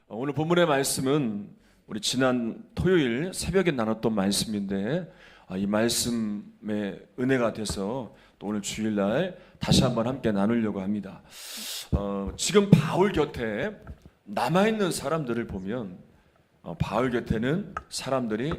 오늘 본문의 말씀은 우리 지난 토요일 새벽에 나눴던 말씀인데 이 말씀의 은혜가 돼서 또 오늘 주일날 다시 한번 함께 나누려고 합니다. 지금 바울 곁에 남아있는 사람들을 보면 바울 곁에는 사람들이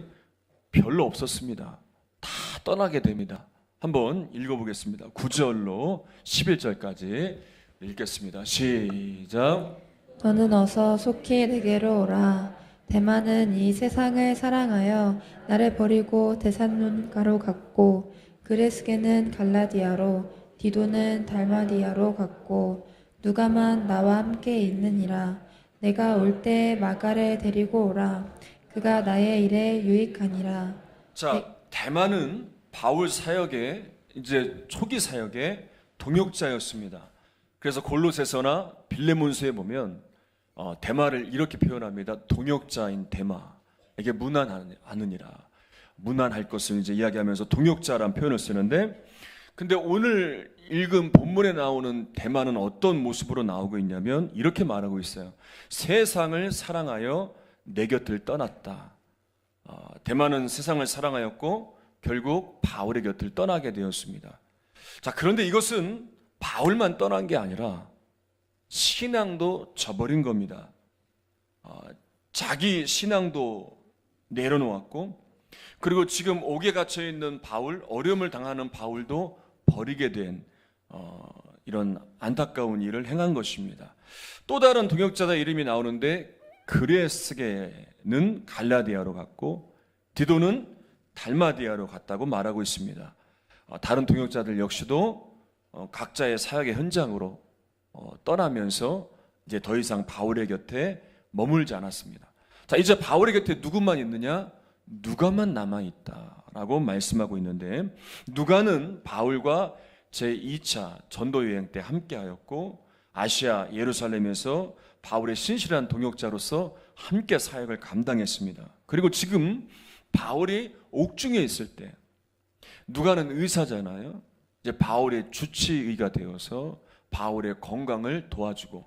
별로 없었습니다. 다 떠나게 됩니다. 한번 읽어보겠습니다. 9절로 11절까지 읽겠습니다. 시작. 너는 어서 속히 내게로 오라. 대만은 이 세상을 사랑하여 나를 버리고 데살로니가로 갔고, 그레스게는 갈라디아로, 디도는 달마디아로 갔고, 누가만 나와 함께 있느니라. 내가 올 때 마가를 데리고 오라. 그가 나의 일에 유익하니라. 자, 대만은 바울 사역의 이제 초기 사역의 동역자였습니다. 그래서 골로새서나 빌레몬서에 보면 대마를 이렇게 표현합니다. 동역자인 대마. 이게 무난하느니라. 무난할 것을 이제 이야기하면서 동역자라는 표현을 쓰는데, 근데 오늘 읽은 본문에 나오는 대마는 어떤 모습으로 나오고 있냐면 이렇게 말하고 있어요. 세상을 사랑하여 내 곁을 떠났다. 대마는 세상을 사랑하였고 결국 바울의 곁을 떠나게 되었습니다. 자, 그런데 이것은 바울만 떠난 게 아니라 신앙도 저버린 겁니다. 자기 신앙도 내려놓았고, 그리고 지금 옥에 갇혀 있는 바울, 어려움을 당하는 바울도 버리게 된 이런 안타까운 일을 행한 것입니다. 또 다른 동역자의 이름이 나오는데, 그레스게는 갈라디아로 갔고 디도는 달마디아로 갔다고 말하고 있습니다. 다른 동역자들 역시도 각자의 사역의 현장으로 떠나면서 이제 더 이상 바울의 곁에 머물지 않았습니다. 자, 이제 바울의 곁에 누구만 있느냐? 누가만 남아있다라고 말씀하고 있는데, 누가는 바울과 제2차 전도여행 때 함께하였고 아시아 예루살렘에서 바울의 신실한 동역자로서 함께 사역을 감당했습니다. 그리고 지금 바울이 옥중에 있을 때 누가는 의사잖아요. 이제 바울의 주치의가 되어서 바울의 건강을 도와주고,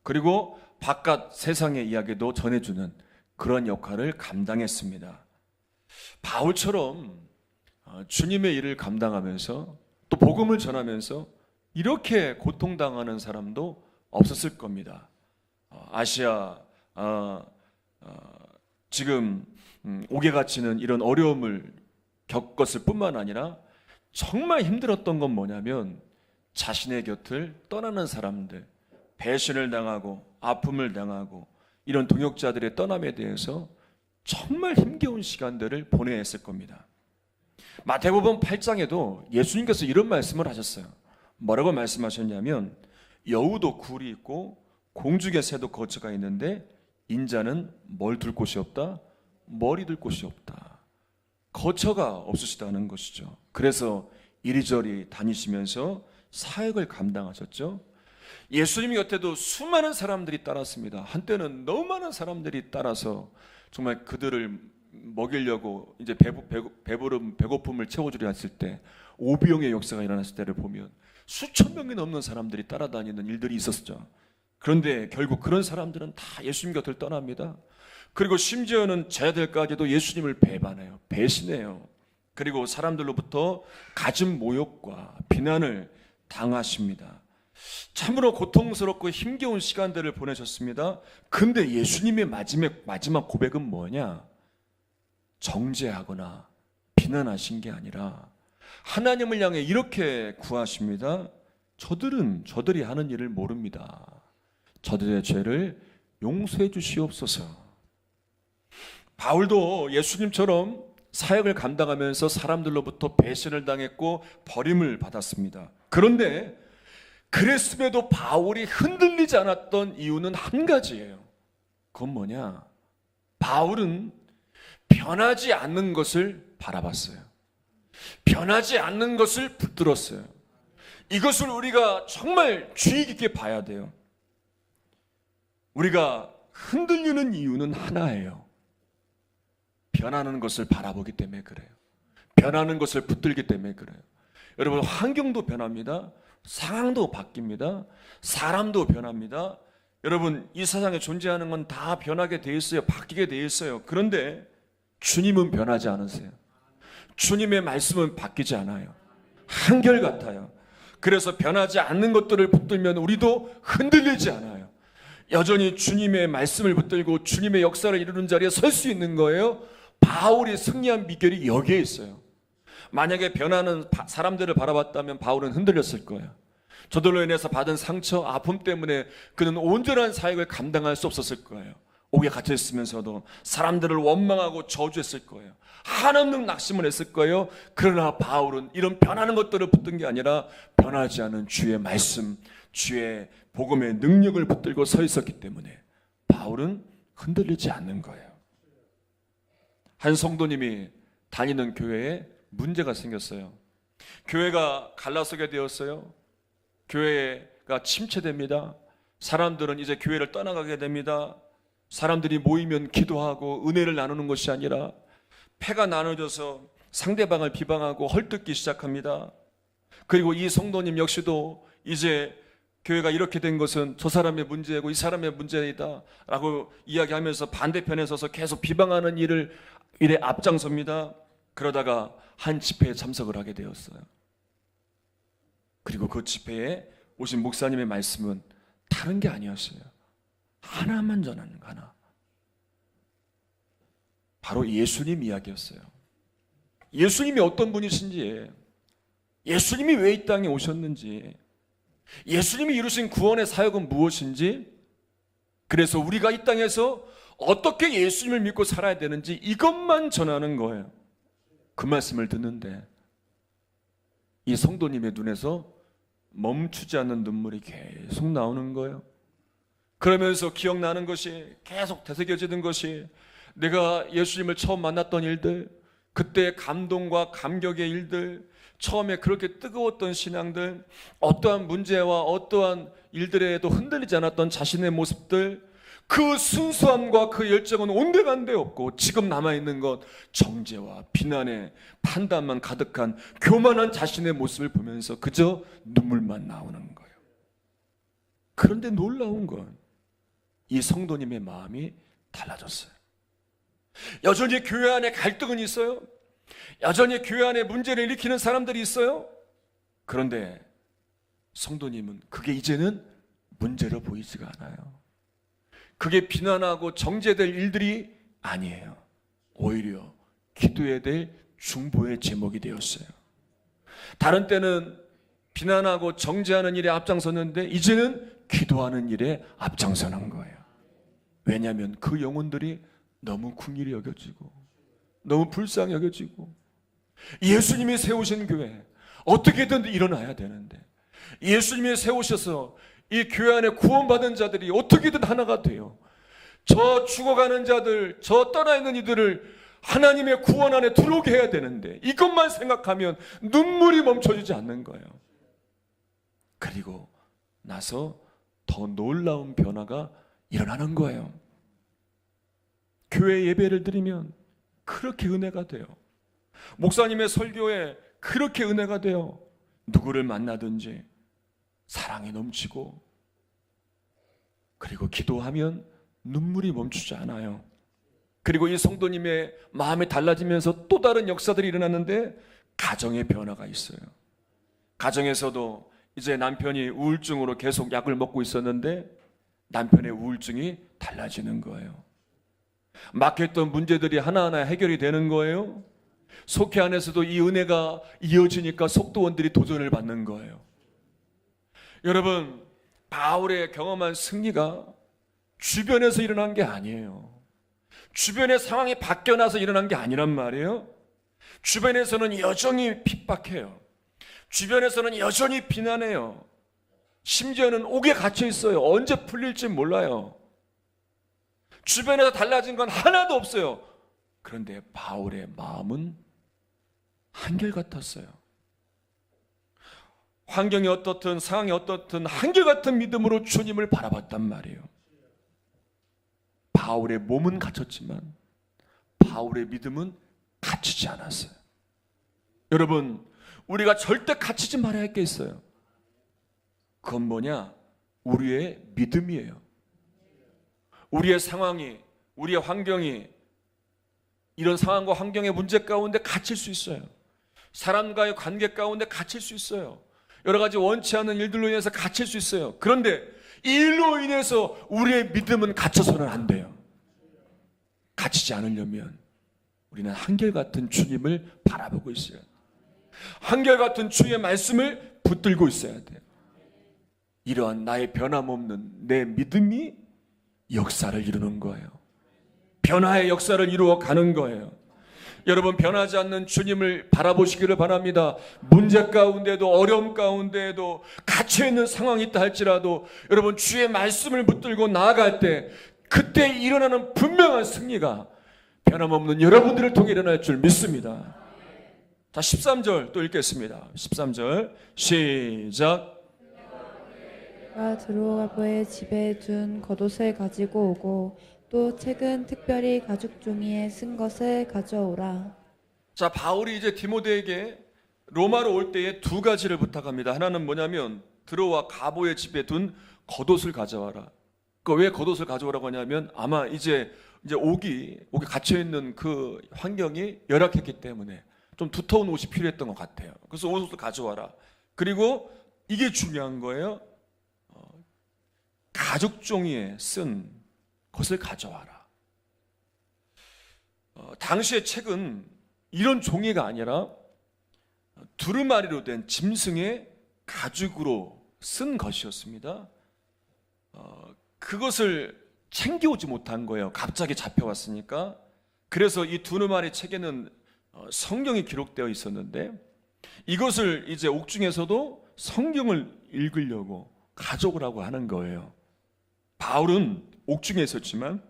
그리고 바깥 세상의 이야기도 전해주는 그런 역할을 감당했습니다. 바울처럼 주님의 일을 감당하면서 또 복음을 전하면서 이렇게 고통당하는 사람도 없었을 겁니다. 아시아 지금 옥에 갇히는 이런 어려움을 겪었을 뿐만 아니라 정말 힘들었던 건 뭐냐면 자신의 곁을 떠나는 사람들, 배신을 당하고 아픔을 당하고 이런 동역자들의 떠남에 대해서 정말 힘겨운 시간들을 보내야 했을 겁니다. 마태복음 8장에도 예수님께서 이런 말씀을 하셨어요. 뭐라고 말씀하셨냐면, 여우도 굴이 있고 공중의 새도 거처가 있는데 인자는 뭘 둘 곳이 없다? 머리 둘 곳이 없다. 거처가 없으시다는 것이죠. 그래서 이리저리 다니시면서 사역을 감당하셨죠. 예수님 곁에도 수많은 사람들이 따랐습니다. 한때는 너무 많은 사람들이 따라서 정말 그들을 먹이려고 이제 배고픔을 채워주려 했을 때, 오비용의 역사가 일어났을 때를 보면 수천 명이 넘는 사람들이 따라다니는 일들이 있었죠. 그런데 결국 그런 사람들은 다 예수님 곁을 떠납니다. 그리고 심지어는 제자들까지도 예수님을 배반해요. 배신해요. 그리고 사람들로부터 갖은 모욕과 비난을 당하십니다. 참으로 고통스럽고 힘겨운 시간들을 보내셨습니다. 근데 예수님의 마지막 고백은 뭐냐? 정죄하거나 비난하신 게 아니라 하나님을 향해 이렇게 구하십니다. 저들이 하는 일을 모릅니다. 저들의 죄를 용서해 주시옵소서. 바울도 예수님처럼 사역을 감당하면서 사람들로부터 배신을 당했고 버림을 받았습니다. 그런데 그랬음에도 바울이 흔들리지 않았던 이유는 한 가지예요. 그건 뭐냐? 바울은 변하지 않는 것을 바라봤어요. 변하지 않는 것을 붙들었어요. 이것을 우리가 정말 주의 깊게 봐야 돼요. 우리가 흔들리는 이유는 하나예요. 변하는 것을 바라보기 때문에 그래요. 변하는 것을 붙들기 때문에 그래요. 여러분, 환경도 변합니다. 상황도 바뀝니다. 사람도 변합니다. 여러분, 이 세상에 존재하는 건 다 변하게 돼 있어요. 바뀌게 돼 있어요. 그런데 주님은 변하지 않으세요. 주님의 말씀은 바뀌지 않아요. 한결같아요. 그래서 변하지 않는 것들을 붙들면 우리도 흔들리지 않아요. 여전히 주님의 말씀을 붙들고 주님의 역사를 이루는 자리에 설 수 있는 거예요. 바울이 승리한 비결이 여기에 있어요. 만약에 변하는 사람들을 바라봤다면 바울은 흔들렸을 거예요. 저들로 인해서 받은 상처, 아픔 때문에 그는 온전한 사역을 감당할 수 없었을 거예요. 옥에 갇혀 있으면서도 사람들을 원망하고 저주했을 거예요. 한없는 낙심을 했을 거예요. 그러나 바울은 이런 변하는 것들을 붙든 게 아니라 변하지 않은 주의 말씀, 주의 복음의 능력을 붙들고 서 있었기 때문에 바울은 흔들리지 않는 거예요. 한 성도님이 다니는 교회에 문제가 생겼어요. 교회가 갈라서게 되었어요. 교회가 침체됩니다. 사람들은 이제 교회를 떠나가게 됩니다. 사람들이 모이면 기도하고 은혜를 나누는 것이 아니라 패가 나눠져서 상대방을 비방하고 헐뜯기 시작합니다. 그리고 이 성도님 역시도 이제 교회가 이렇게 된 것은 저 사람의 문제고 이 사람의 문제이다 라고 이야기하면서 반대편에 서서 계속 비방하는 일에 앞장섭니다. 그러다가 한 집회에 참석을 하게 되었어요. 그리고 그 집회에 오신 목사님의 말씀은 다른 게 아니었어요. 하나만 전하는 거, 하나. 바로 예수님 이야기였어요. 예수님이 어떤 분이신지, 예수님이 왜 이 땅에 오셨는지, 예수님이 이루신 구원의 사역은 무엇인지, 그래서 우리가 이 땅에서 어떻게 예수님을 믿고 살아야 되는지 이것만 전하는 거예요. 그 말씀을 듣는데 이 성도님의 눈에서 멈추지 않는 눈물이 계속 나오는 거예요. 그러면서 기억나는 것이, 계속 되새겨지는 것이, 내가 예수님을 처음 만났던 일들, 그때 감동과 감격의 일들, 처음에 그렇게 뜨거웠던 신앙들, 어떠한 문제와 어떠한 일들에도 흔들리지 않았던 자신의 모습들, 그 순수함과 그 열정은 온데간데 없고 지금 남아있는 것 정죄와 비난의 판단만 가득한 교만한 자신의 모습을 보면서 그저 눈물만 나오는 거예요. 그런데 놀라운 건 이 성도님의 마음이 달라졌어요. 여전히 교회 안에 갈등은 있어요. 여전히 교회 안에 문제를 일으키는 사람들이 있어요. 그런데 성도님은 그게 이제는 문제로 보이지가 않아요. 그게 비난하고 정죄될 일들이 아니에요. 오히려 기도해야 될 중보의 제목이 되었어요. 다른 때는 비난하고 정죄하는 일에 앞장섰는데 이제는 기도하는 일에 앞장서는 거예요. 왜냐하면 그 영혼들이 너무 긍휼히 여겨지고 너무 불쌍히 여겨지고, 예수님이 세우신 교회 어떻게든 일어나야 되는데, 예수님이 세우셔서 이 교회 안에 구원받은 자들이 어떻게든 하나가 돼요. 저 죽어가는 자들, 저 떠나 있는 이들을 하나님의 구원 안에 들어오게 해야 되는데 이것만 생각하면 눈물이 멈춰지지 않는 거예요. 그리고 나서 더 놀라운 변화가 일어나는 거예요. 교회 예배를 드리면 그렇게 은혜가 돼요. 목사님의 설교에 그렇게 은혜가 돼요. 누구를 만나든지 사랑이 넘치고, 그리고 기도하면 눈물이 멈추지 않아요. 그리고 이 성도님의 마음이 달라지면서 또 다른 역사들이 일어났는데 가정의 변화가 있어요. 가정에서도 이제 남편이 우울증으로 계속 약을 먹고 있었는데 남편의 우울증이 달라지는 거예요. 막혔던 문제들이 하나하나 해결이 되는 거예요. 속회 안에서도 이 은혜가 이어지니까 속도원들이 도전을 받는 거예요. 여러분, 바울의 경험한 승리가 주변에서 일어난 게 아니에요. 주변의 상황이 바뀌어나서 일어난 게 아니란 말이에요. 주변에서는 여전히 핍박해요. 주변에서는 여전히 비난해요. 심지어는 옥에 갇혀 있어요. 언제 풀릴지 몰라요. 주변에서 달라진 건 하나도 없어요. 그런데 바울의 마음은 한결같았어요. 환경이 어떻든 상황이 어떻든 한결같은 믿음으로 주님을 바라봤단 말이에요. 바울의 몸은 갇혔지만 바울의 믿음은 갇히지 않았어요. 여러분, 우리가 절대 갇히지 말아야 할 게 있어요. 그건 뭐냐? 우리의 믿음이에요. 우리의 상황이, 우리의 환경이 이런 상황과 환경의 문제 가운데 갇힐 수 있어요. 사람과의 관계 가운데 갇힐 수 있어요. 여러 가지 원치 않는 일들로 인해서 갇힐 수 있어요. 그런데 이 일로 인해서 우리의 믿음은 갇혀서는 안 돼요. 갇히지 않으려면 우리는 한결같은 주님을 바라보고 있어야 돼요. 한결같은 주의 말씀을 붙들고 있어야 돼요. 이러한 나의 변함없는 내 믿음이 역사를 이루는 거예요. 변화의 역사를 이루어 가는 거예요. 여러분, 변하지 않는 주님을 바라보시기를 바랍니다. 문제 가운데도, 어려움 가운데에도, 갇혀있는 상황이 있다 할지라도 여러분, 주의 말씀을 붙들고 나아갈 때 그때 일어나는 분명한 승리가 변함없는 여러분들을 통해 일어날 줄 믿습니다. 자, 13절 또 읽겠습니다. 13절 시작. 드로아브의 집에 둔 겉옷을 가지고 오고 또 책은 특별히 가죽 종이에 쓴 것을 가져오라. 자, 바울이 이제 디모데에게 로마로 올 때에 두 가지를 부탁합니다. 하나는 뭐냐면 드로와 가보의 집에 둔 겉옷을 가져와라. 왜 겉옷을 가져오라고 하냐면 아마 이제 옥이 갇혀 있는 그 환경이 열악했기 때문에 좀 두터운 옷이 필요했던 것 같아요. 그래서 옷을 가져와라. 그리고 이게 중요한 거예요. 가죽 종이에 쓴 것을 가져와라. 당시의 책은 이런 종이가 아니라 두루마리로 된 짐승의 가죽으로 쓴 것이었습니다. 그것을 챙겨오지 못한 거예요. 갑자기 잡혀왔으니까. 그래서 이 두루마리 책에는 성경이 기록되어 있었는데 이것을 이제 옥중에서도 성경을 읽으려고 가져오라고 하는 거예요. 바울은 옥중에 있었지만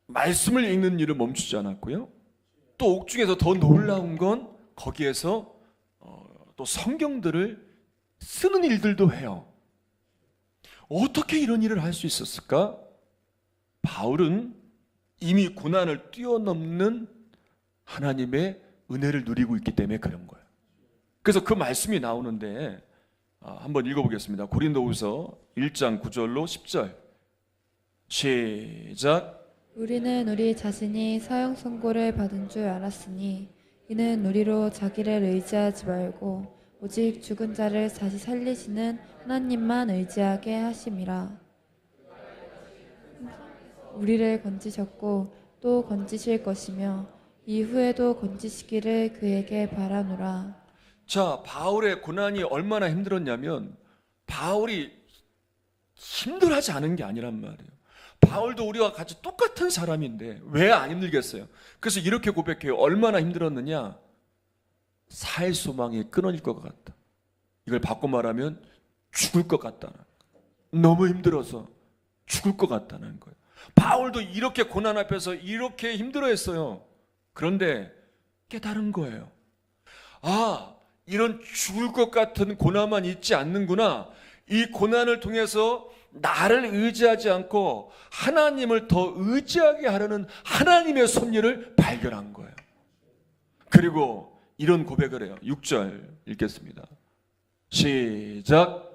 말씀을 읽는 일을 멈추지 않았고요. 또 옥중에서 더 놀라운 건 거기에서 또 성경들을 쓰는 일들도 해요. 어떻게 이런 일을 할 수 있었을까? 바울은 이미 고난을 뛰어넘는 하나님의 은혜를 누리고 있기 때문에 그런 거예요. 그래서 그 말씀이 나오는데 한번 읽어보겠습니다. 고린도후서 1장 9절로 10절 시작. 우리는 우리 자신이 사형 선고를 받은 줄 알았으니 이는 우리로 자기를 의지하지 말고 오직 죽은 자를 다시 살리시는 하나님만 의지하게 하심이라. 우리를 건지셨고 또 건지실 것이며 이후에도 건지시기를 그에게 바라노라. 자, 바울의 고난이 얼마나 힘들었냐면 바울이 힘들하지 않은 게 아니란 말이에요. 바울도 우리와 같이 똑같은 사람인데 왜 안 힘들겠어요? 그래서 이렇게 고백해요. 얼마나 힘들었느냐? 살 소망이 끊어질 것 같다. 이걸 바꿔 말하면 죽을 것 같다는 거예요. 너무 힘들어서 죽을 것 같다는 거예요. 바울도 이렇게 고난 앞에서 이렇게 힘들어했어요. 그런데 깨달은 거예요. 아, 이런 죽을 것 같은 고난만 있지 않는구나. 이 고난을 통해서 나를 의지하지 않고 하나님을 더 의지하게 하려는 하나님의 섭리를 발견한 거예요. 그리고 이런 고백을 해요. 6절 읽겠습니다. 시작.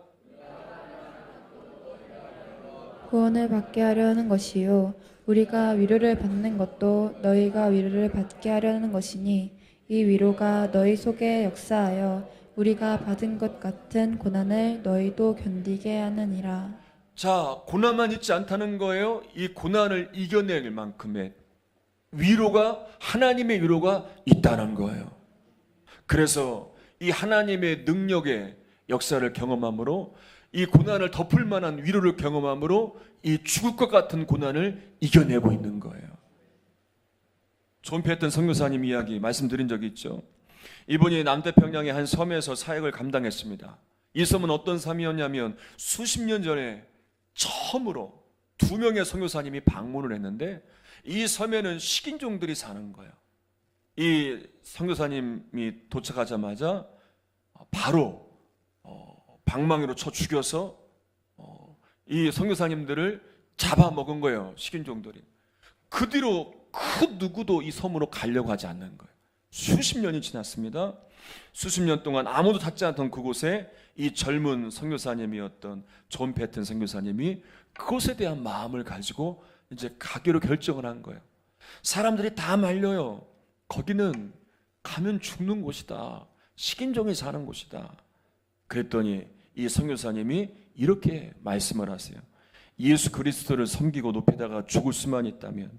구원을 받게 하려는 것이요 우리가 위로를 받는 것도 너희가 위로를 받게 하려는 것이니 이 위로가 너희 속에 역사하여 우리가 받은 것 같은 고난을 너희도 견디게 하느니라. 자, 고난만 있지 않다는 거예요. 이 고난을 이겨낼 만큼의 위로가, 하나님의 위로가 있다는 거예요. 그래서 이 하나님의 능력의 역사를 경험함으로 이 고난을 덮을 만한 위로를 경험함으로 이 죽을 것 같은 고난을 이겨내고 있는 거예요. 존 패턴 선교사님 이야기 말씀드린 적이 있죠. 이분이 남태평양의 한 섬에서 사역을 감당했습니다. 이 섬은 어떤 섬이었냐면 수십 년 전에 처음으로 2명의 선교사님이 방문을 했는데 이 섬에는 식인종들이 사는 거예요. 이 선교사님이 도착하자마자 바로 방망이로 쳐 죽여서 이 선교사님들을 잡아먹은 거예요. 식인종들이. 그 뒤로 그 누구도 이 섬으로 가려고 하지 않는 거예요. 수십 년이 지났습니다. 수십 년 동안 아무도 찾지 않던 그곳에 이 젊은 선교사님이었던 존 패튼 선교사님이 그곳에 대한 마음을 가지고 이제 가기로 결정을 한 거예요. 사람들이 다 말려요. 거기는 가면 죽는 곳이다. 식인종이 사는 곳이다. 그랬더니 이 선교사님이 이렇게 말씀을 하세요. 예수 그리스도를 섬기고 높이다가 죽을 수만 있다면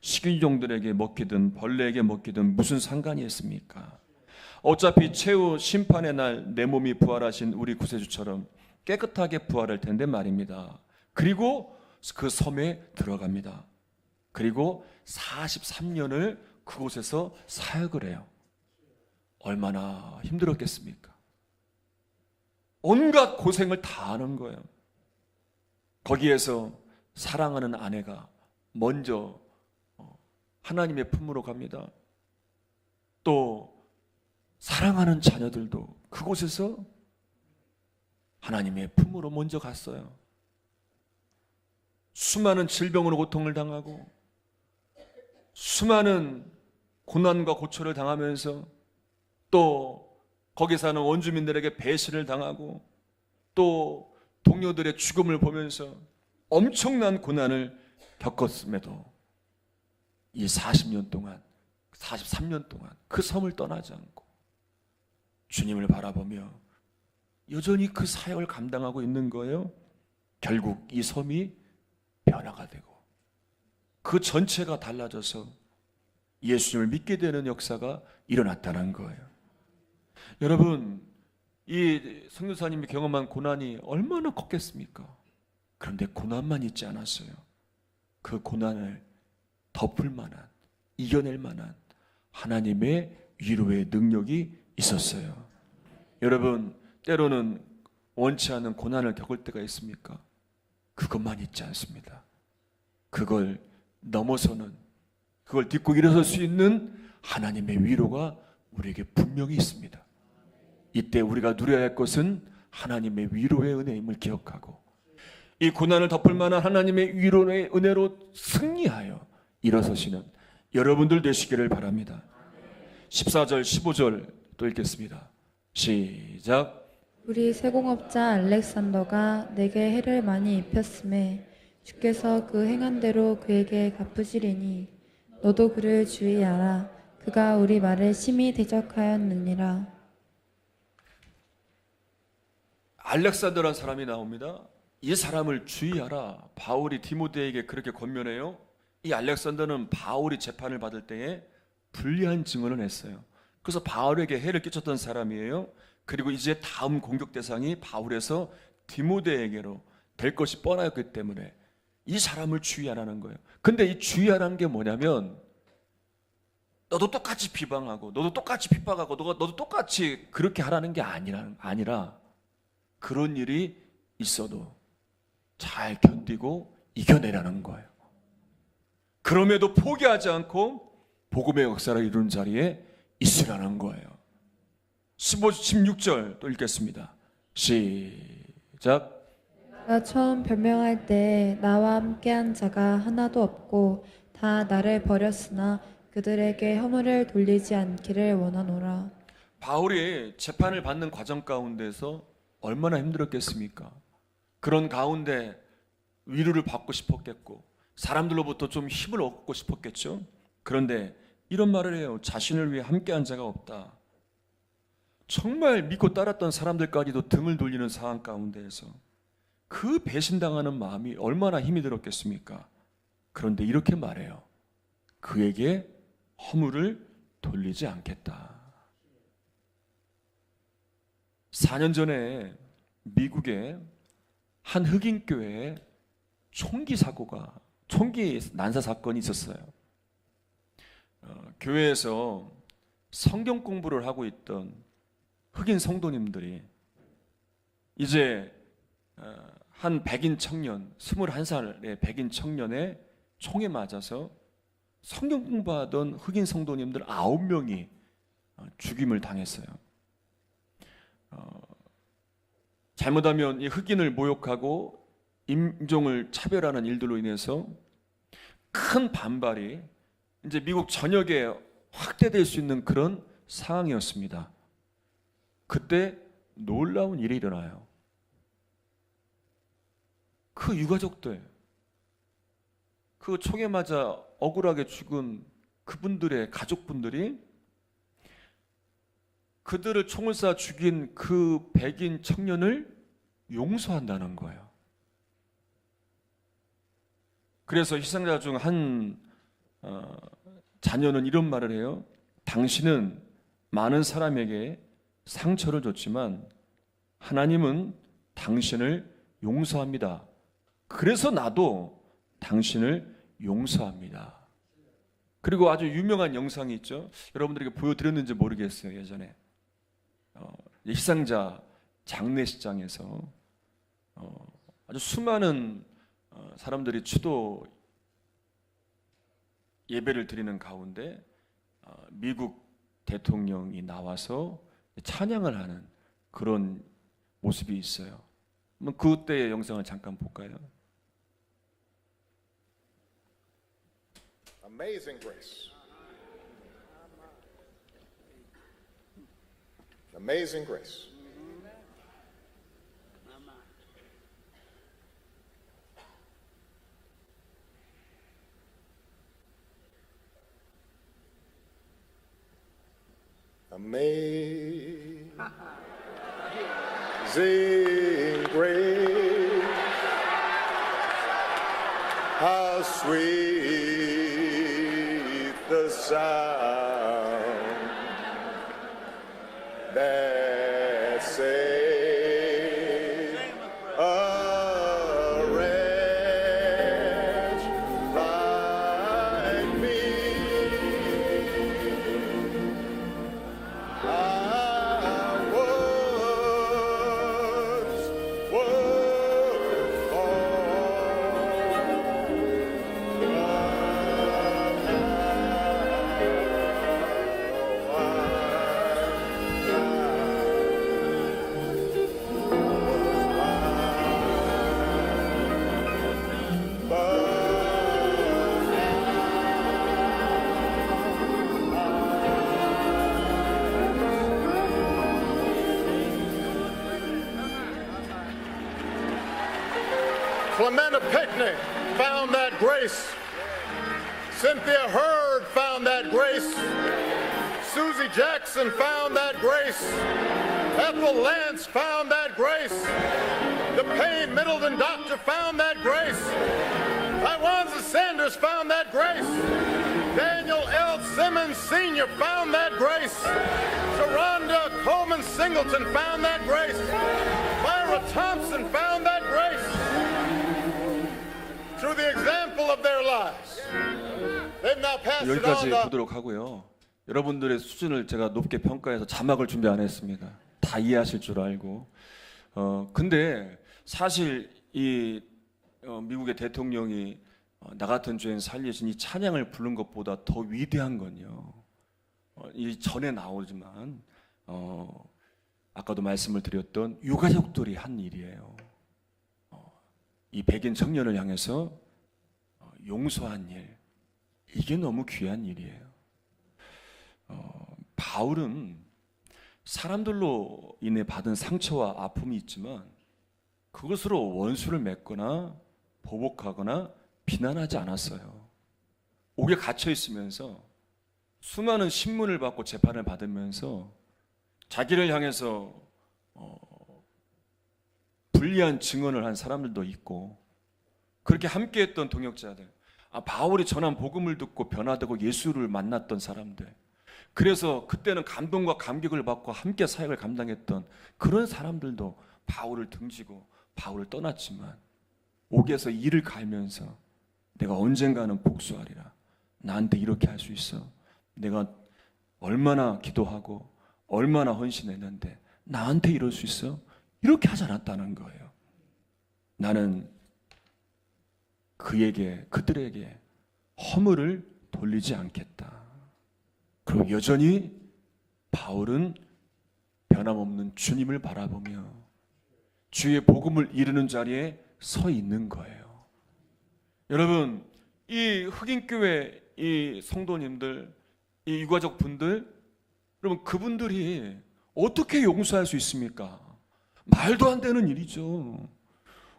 식인종들에게 먹히든 벌레에게 먹히든 무슨 상관이 있습니까? 어차피 최후 심판의 날 내 몸이 부활하신 우리 구세주처럼 깨끗하게 부활할 텐데 말입니다. 그리고 그 섬에 들어갑니다. 그리고 43년을 그곳에서 사역을 해요. 얼마나 힘들었겠습니까? 온갖 고생을 다 하는 거예요. 거기에서 사랑하는 아내가 먼저 하나님의 품으로 갑니다. 또 사랑하는 자녀들도 그곳에서 하나님의 품으로 먼저 갔어요. 수많은 질병으로 고통을 당하고 수많은 고난과 고초를 당하면서 또 거기 사는 원주민들에게 배신을 당하고 또 동료들의 죽음을 보면서 엄청난 고난을 겪었음에도 이 40년 동안 43년 동안 그 섬을 떠나지 않고 주님을 바라보며 여전히 그 사역을 감당하고 있는 거예요. 결국 이 섬이 변화가 되고 그 전체가 달라져서 예수님을 믿게 되는 역사가 일어났다는 거예요. 여러분, 이 선교사님이 경험한 고난이 얼마나 컸겠습니까? 그런데 고난만 있지 않았어요. 그 고난을 덮을 만한, 이겨낼 만한 하나님의 위로의 능력이 있었어요. 여러분, 때로는 원치 않는 고난을 겪을 때가 있습니까? 그것만 있지 않습니다. 그걸 넘어서는, 그걸 딛고 일어설 수 있는 하나님의 위로가 우리에게 분명히 있습니다. 이때 우리가 누려야 할 것은 하나님의 위로의 은혜임을 기억하고 이 고난을 덮을 만한 하나님의 위로의 은혜로 승리하여 일어서시는 여러분들 되시기를 바랍니다. 14절 15절 또 읽겠습니다. 시작. 우리 세공업자 알렉산더가 내게 해를 많이 입혔음에 주께서 그 행한 대로 그에게 갚으시리니 너도 그를 주의하라. 그가 우리 말을 심히 대적하였느니라. 알렉산더라는 사람이 나옵니다. 이 사람을 주의하라. 바울이 디모데에게 그렇게 권면해요. 이 알렉산더는 바울이 재판을 받을 때에 불리한 증언을 했어요. 그래서 바울에게 해를 끼쳤던 사람이에요. 그리고 이제 다음 공격 대상이 바울에서 디모데에게로 될 것이 뻔하였기 때문에 이 사람을 주의하라는 거예요. 근데 이 주의하라는 게 뭐냐면 너도 똑같이 비방하고 너도 똑같이 핍박하고 너도 똑같이 그렇게 하라는 게 아니라 그런 일이 있어도 잘 견디고 이겨내라는 거예요. 그럼에도 포기하지 않고 복음의 역사를 이루는 자리에 있으라는 거예요. 16절 또 읽겠습니다. 시작. 내가 처음 변명할 때 나와 함께한 자가 하나도 없고 다 나를 버렸으나 그들에게 허물을 돌리지 않기를 원하노라. 바울이 재판을 받는 과정 가운데서 얼마나 힘들었겠습니까? 그런 가운데 위로를 받고 싶었겠고 사람들로부터 좀 힘을 얻고 싶었겠죠. 그런데 이런 말을 해요. 자신을 위해 함께한 자가 없다. 정말 믿고 따랐던 사람들까지도 등을 돌리는 상황 가운데에서 그 배신당하는 마음이 얼마나 힘이 들었겠습니까? 그런데 이렇게 말해요. 그에게 허물을 돌리지 않겠다. 4년 전에 미국의 한 흑인 교회에 총기 난사 사건이 있었어요. 교회에서 성경 공부를 하고 있던 흑인 성도님들이 이제 한 백인 청년, 21살의 백인 청년의 총에 맞아서 성경 공부하던 흑인 성도님들 9명이 죽임을 당했어요. 잘못하면 이 흑인을 모욕하고 인종을 차별하는 일들로 인해서 큰 반발이 이제 미국 전역에 확대될 수 있는 그런 상황이었습니다. 그때 놀라운 일이 일어나요. 그 유가족들, 그 총에 맞아 억울하게 죽은 그분들의 가족분들이 그들을 총을 쏴 죽인 그 백인 청년을 용서한다는 거예요. 그래서 희생자 중 한 자녀는 이런 말을 해요. 당신은 많은 사람에게 상처를 줬지만 하나님은 당신을 용서합니다. 그래서 나도 당신을 용서합니다. 그리고 아주 유명한 영상이 있죠. 여러분들에게 보여드렸는지 모르겠어요. 예전에 희생자 장례식장에서 아주 수많은 사람들이 추도 예배를 드리는 가운데 미국 대통령이 나와서 찬양을 하는 그런 모습이 있어요. 그때의 영상을 잠깐 볼까요? Amazing grace. Amazing grace. Amazing grace. How sweet the sound that saved a wretch like me. I was Clementa Pinckney found that grace. Cynthia Hurd found that grace. Susie Jackson found that grace. Ethel Lance found that grace. The Payne Middleton doctor found that grace. Iwanza Sanders found that grace. Daniel L. Simmons Sr. found that grace. Sharonda Coleman Singleton found that grace. Myra Thompson found that grace. Through the example of their lives, they've now passed it 여기까지 on to 보도록 하고요. 여러분들의 수준을 제가 높게 평가해서 자막을 준비 안 했습니다. 다 이해하실 줄 알고. 근데 사실 이 미국의 대통령이 나 같은 죄인 살리신 이 찬양을 부른 것보다 더 위대한 건요. 이 전에 나오지만 아까도 말씀을 드렸던 유가족들이 한 일이에요. 이 백인 청년을 향해서 용서한 일, 이게 너무 귀한 일이에요. 바울은 사람들로 인해 받은 상처와 아픔이 있지만 그것으로 원수를 맺거나 보복하거나 비난하지 않았어요. 옥에 갇혀 있으면서 수많은 신문을 받고 재판을 받으면서 자기를 향해서 불리한 증언을 한 사람들도 있고, 그렇게 함께했던 동역자들, 바울이 전한 복음을 듣고 변화되고 예수를 만났던 사람들, 그래서 그때는 감동과 감격을 받고 함께 사역을 감당했던 그런 사람들도 바울을 등지고 바울을 떠났지만 옥에서 이를 갈면서 내가 언젠가는 복수하리라, 나한테 이렇게 할 수 있어, 내가 얼마나 기도하고 얼마나 헌신했는데 나한테 이럴 수 있어? 이렇게 하지 않았다는 거예요. 나는 그들에게 허물을 돌리지 않겠다. 그리고 여전히 바울은 변함없는 주님을 바라보며 주의 복음을 이루는 자리에 서 있는 거예요. 여러분, 이 흑인교회 이 성도님들, 이 유가족 분들, 여러분 그분들이 어떻게 용서할 수 있습니까? 말도 안 되는 일이죠.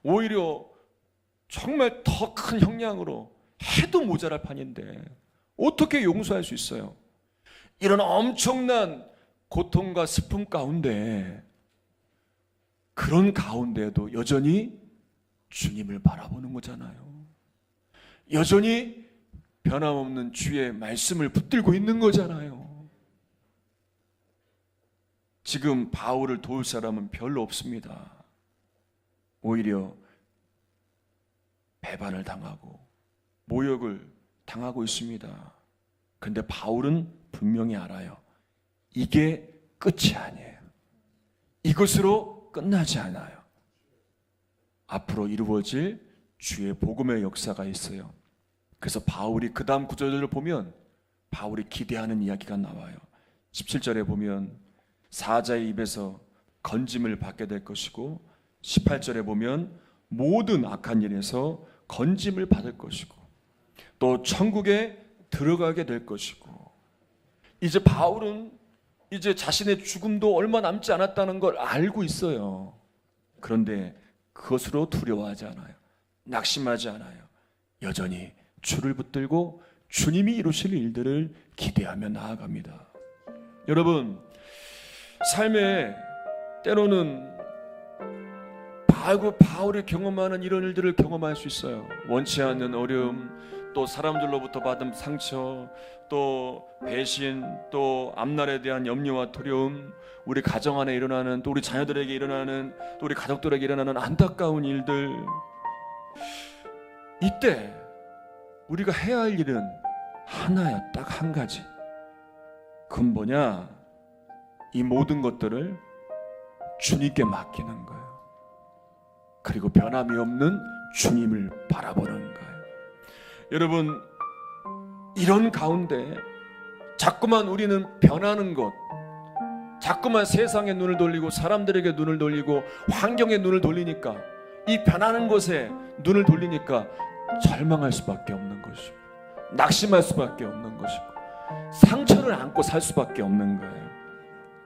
오히려 정말 더 큰 형량으로 해도 모자랄 판인데 어떻게 용서할 수 있어요? 이런 엄청난 고통과 슬픔 가운데, 그런 가운데에도 여전히 주님을 바라보는 거잖아요. 여전히 변함없는 주의 말씀을 붙들고 있는 거잖아요. 지금 바울을 도울 사람은 별로 없습니다. 오히려 배반을 당하고 모욕을 당하고 있습니다. 근데 바울은 분명히 알아요. 이게 끝이 아니에요. 이것으로 끝나지 않아요. 앞으로 이루어질 주의 복음의 역사가 있어요. 그래서 바울이 그 다음 구절을 보면 바울이 기대하는 이야기가 나와요. 17절에 보면 사자의 입에서 건짐을 받게 될 것이고, 18절에 보면 모든 악한 일에서 건짐을 받을 것이고, 또 천국에 들어가게 될 것이고, 이제 바울은 이제 자신의 죽음도 얼마 남지 않았다는 걸 알고 있어요. 그런데 그것으로 두려워하지 않아요. 낙심하지 않아요. 여전히 주를 붙들고 주님이 이루실 일들을 기대하며 나아갑니다. 여러분, 삶에 때로는 바울이 경험하는 이런 일들을 경험할 수 있어요. 원치 않는 어려움, 또 사람들로부터 받은 상처, 또 배신, 또 앞날에 대한 염려와 두려움, 우리 가정 안에 일어나는, 또 우리 자녀들에게 일어나는, 또 우리 가족들에게 일어나는 안타까운 일들. 이때 우리가 해야 할 일은 하나야, 딱 한 가지. 그건 뭐냐? 이 모든 것들을 주님께 맡기는 거예요. 그리고 변함이 없는 주님을 바라보는 거예요. 여러분, 이런 가운데 자꾸만 우리는 변하는 것, 자꾸만 세상에 눈을 돌리고 사람들에게 눈을 돌리고 환경에 눈을 돌리니까, 이 변하는 것에 눈을 돌리니까 절망할 수밖에 없는 것이고, 낙심할 수밖에 없는 것이고, 상처를 안고 살 수밖에 없는 거예요.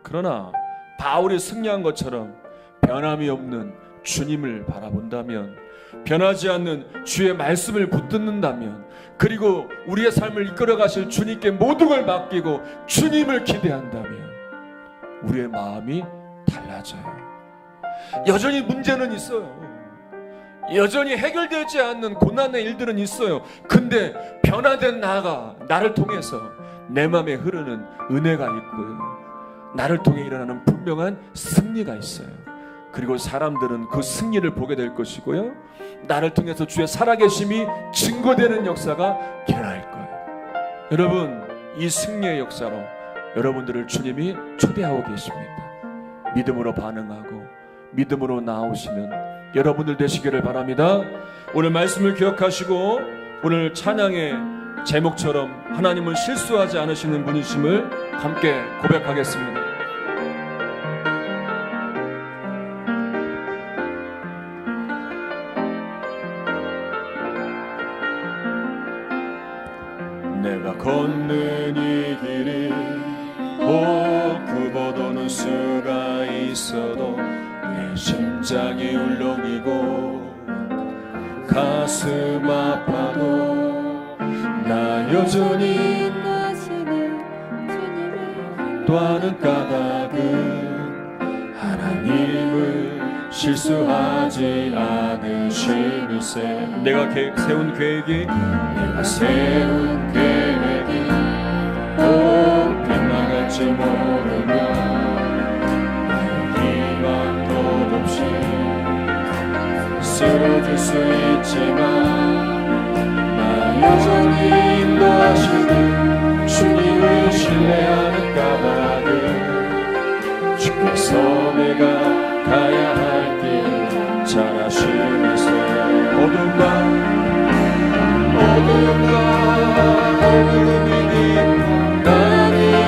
그러나 바울이 승리한 것처럼 변함이 없는 주님을 바라본다면, 변하지 않는 주의 말씀을 붙듣는다면, 그리고 우리의 삶을 이끌어 가실 주님께 모든 걸 맡기고 주님을 기대한다면 우리의 마음이 달라져요. 여전히 문제는 있어요. 여전히 해결되지 않는 고난의 일들은 있어요. 근데 변화된 나를 통해서 내 마음에 흐르는 은혜가 있고요, 나를 통해 일어나는 분명한 승리가 있어요. 그리고 사람들은 그 승리를 보게 될 것이고요, 나를 통해서 주의 살아계심이 증거되는 역사가 일어날 거예요. 여러분, 이 승리의 역사로 여러분들을 주님이 초대하고 계십니다. 믿음으로 반응하고 믿음으로 나아오시는 여러분들 되시기를 바랍니다. 오늘 말씀을 기억하시고 오늘 찬양의 제목처럼 하나님은 실수하지 않으시는 분이심을 함께 고백하겠습니다. 내가 걷는 이 길이 굽어도는 수가 있어도 내 심장이 울렁이고 가슴 아파도 나 여전히 인도하시는 주님을 또하는 까닭은 하나님을 실수하지 않으심일세. 내가 세운 계획이 꼭 빗나갈지 모르며 희망도 없이 쓰러질 수 있지만 나 여전히 인도하시는 주님을 신뢰하는 까닭은 주께서 내가 가야 할 길 잘 아시면서 어둠이 나를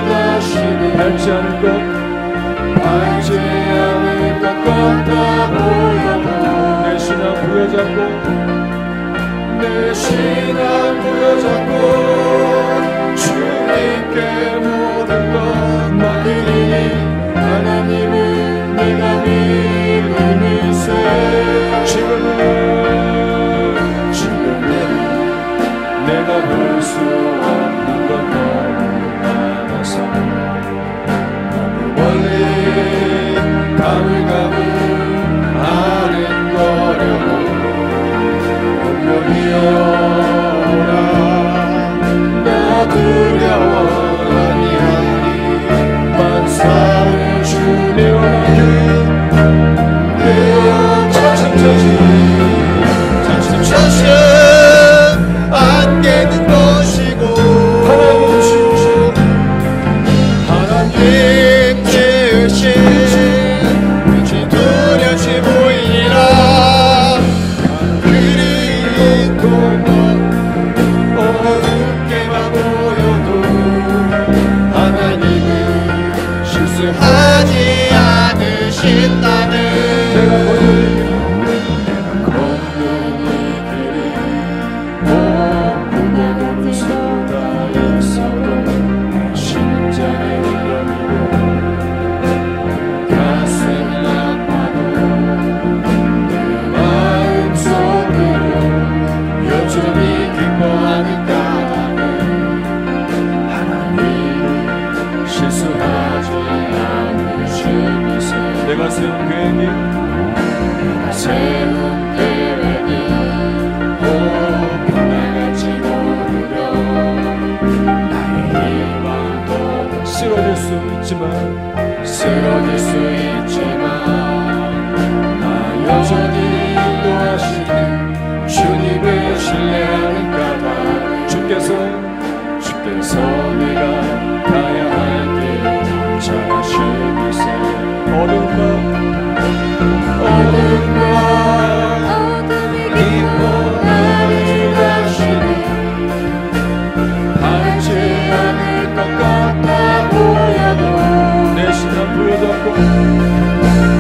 가시네. 밟지 않을 것 같아 보여도 내 신앙 부여잡고 주님께 모든 것 맡기니 하나님 볼 수 없는 건 너무 많아서 너무 멀리 가물가물 아른거려도 분명히 오라. 나 두려워 아니하니 만사를 주려니 차츰차츰 안 깨는 것이고 하나님 지으신 빛이 두려지 보이리라. 그리고 어둡게만 보여도 하나님은 실수하지 않으신다는 내가 걷는 이 길이 구멍으로 쏟아 있어도 심장에 흘러미고 가슴이 아파도 내 마음속으로 여전히 기뻐하는가. 하나님은 실수하지 않으시니세. 내가 세운 계획이 하나같이 모르려 나의 희망도 쓰러질 수 있지만 나 여전히 인도하시는 주님을 신뢰하는가봐. 주께서 내가 가야 할 길 잘하시니세. 어두운 밤 깊어 나를 가시니 바르지 않을 것 같아 보여도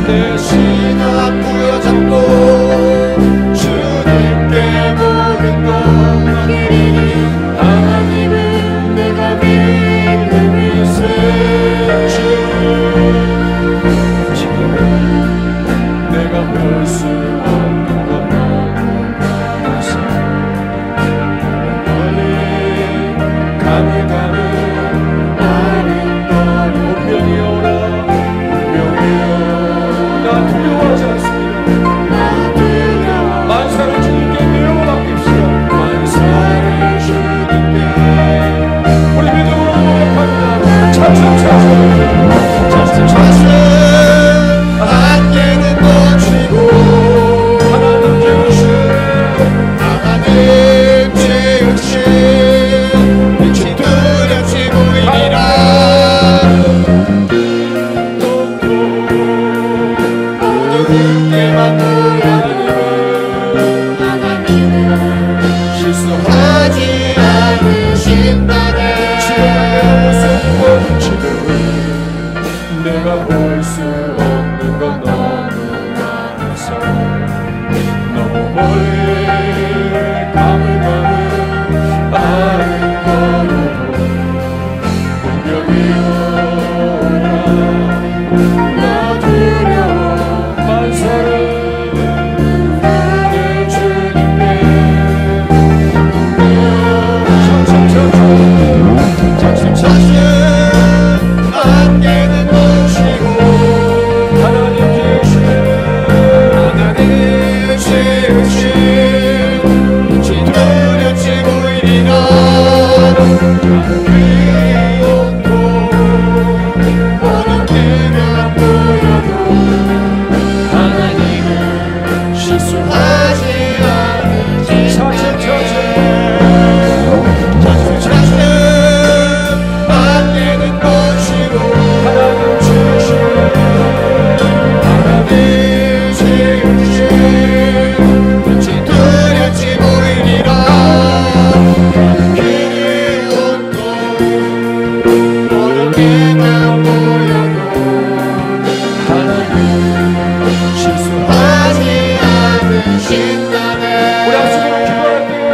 내 신앙 부여잡고 주님께 모든 것 맡기니 하나님은 내가 믿음이세. 지금은 내가 볼 수 없는 것 너무 많아서 멀리 가물가물 아른거려 운명이 오라. 나 두려워하지 않습니다. 만사를 주님께 내어 맡깁시다. 만사를 주님께 우리 믿음으로 고백합니다. 차츰 안 깨는 것이고 하나님 지으신 빛이 두렵지 보이리라. 어둡게만 보여도 하나님은 실수하지 않으신다네. 지금은 내가 볼 수 없는 건 너무 많아서 너무 멀리 가물가물 아른거려도 분명히 오라. 나 두려워 만사를 내 주님께 차츰차츰 안 깨는 것이고 하나님 지으신 빛이 두렵지 보이리라. 그리고 어렵게만 보여도 하나님은 실수하지 않으시. 차츰차츰 안 깨는 것이고 하나님 지으신 빛이 두렵지 보이리라. 길이 없고 어렵게만 보여도 하나님 실수하지 않으신다네. 우리 앞서서 기도할 때에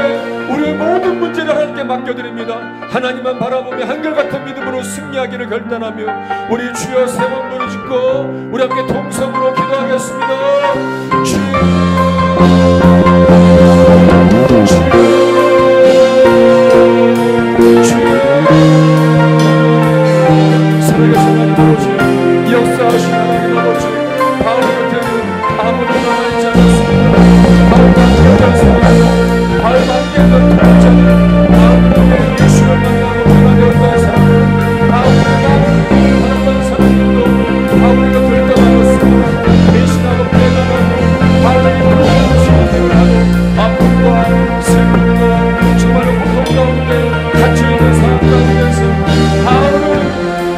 우리의 모든 문제를 하나님께 맡겨드립니다. 하나님만 바라보며 한결같은 믿음으로 승리하기를 결단하며 우리 주여 세 번 부르짖고 우리 함께 동성으로 기도하겠습니다. 주여 안에서 하나님 아버지 역사하신 하나님 아버지 바울 곁에는 아무도 남아있지 않았습니다. 바울 만기에 갔습니다. 바울 만기에 갔던 자는 아무도 예수를 만나고 변화 되었다는 사람, 바울이 바랐던 사람들도 바울이 곁을 떠나갔습니다. 배신하고 배반하고 바울이 그런 선택을 하고 아픔과 슬픔과 정말로 고통 가운데 갇혀있는 사람 가운데서 바울은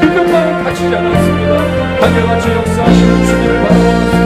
믿음만을 다치지 않았습니다. 한결같이 역사하시는 주님을 바라보았습니다.